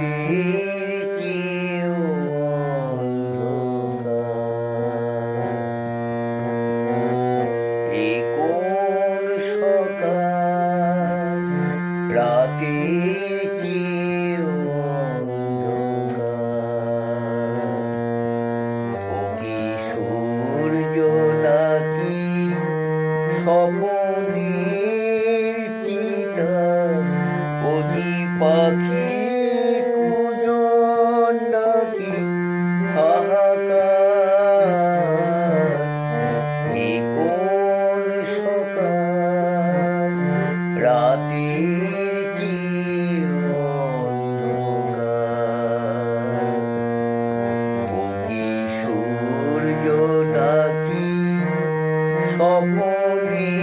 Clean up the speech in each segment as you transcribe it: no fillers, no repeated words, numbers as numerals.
রাতের চেয়েও অন্ধকার। এ কোন সকাল, রাতের চেয়েও অন্ধকার। ও কি সূর্য নাকি স্বপনের চিতা, ও কি পাখি কুজন নাকি হাহাকার। এ কোন সকাল, রাতের চেয়েও অন্ধকার। ও কি সূর্য নাকি স্বপনের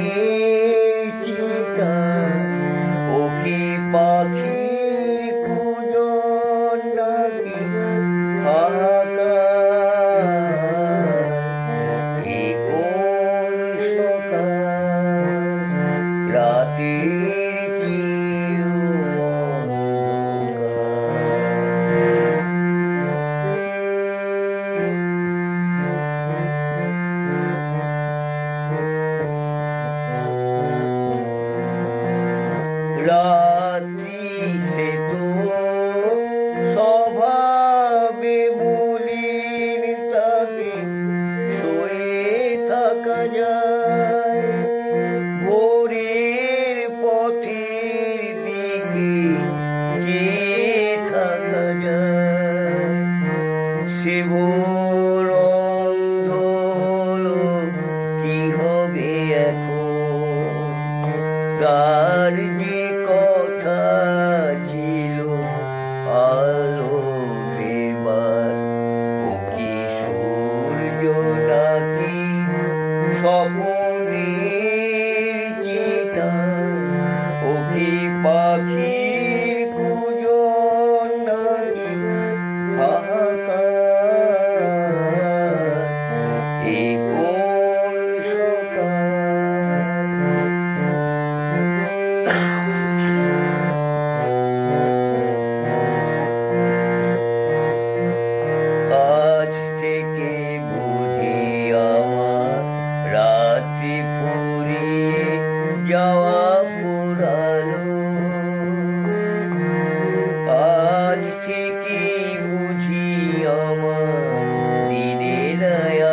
চিতা, ও কি পাখির কুজন নাকি হাহাকার। এ কোন সকাল, রাতের চেয়েও অন্ধকার। রাত্রি সে তো স্বভাবে মলিন, তাকে শুয়ে থাকা যায়। ভোরের পথের দিকে চেয়ে থাকা যায়। সে ভোর অন্ধ হলো, কি হবে এখন? তার যে কথা ছিল আলো দেবার, ও কি সূর্য নাকি স্বপনের চিতা, ও কি পাখির কুজন নাকি হাহাকার। এ কোন সকাল, আজ থেকে বুঝি আমার রাত্রি ফুরিয়ে যাওয়া ফুরালো। আজ থেকে বুঝি আমার দিনের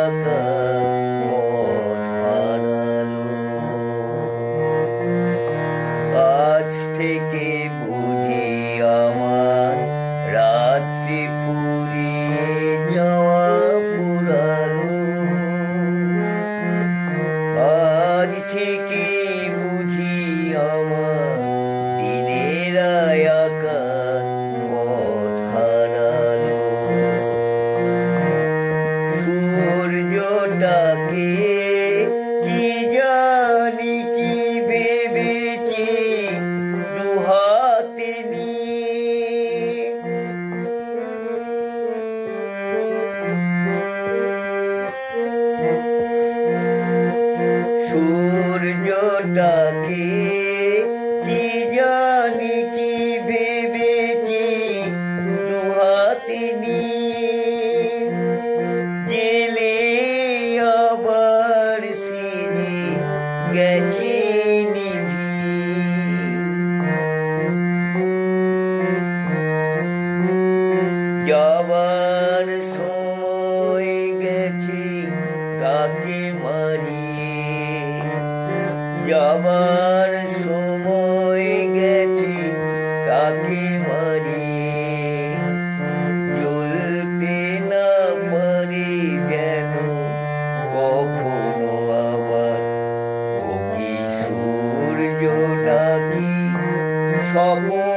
আকাশ পথ হারালো। আজ থেকে বুঝি আমার রাত্রি ফুরিয়ে যাওয়া ফুরালো। আজ থেকে বুঝি আমার দিনের আকাশ পথ হারালো। সূর্যটাকে কি জানি কি ভেবেছি দুহাতে নিয়ে। সূর্যটাকে কি জানি কি ভেবেছি দুহাতে নিয়ে। জেলে আবার সিঁড়ি গেছে নিভিয়ে। যাবার সময় গেছে তাকে মারিয়ে। যাবার সময় গেছে তাকে মারিয়ে। জ্বলতে না পারে যেন কখনো আবার, ও কি সূর্য নাকি স্বপন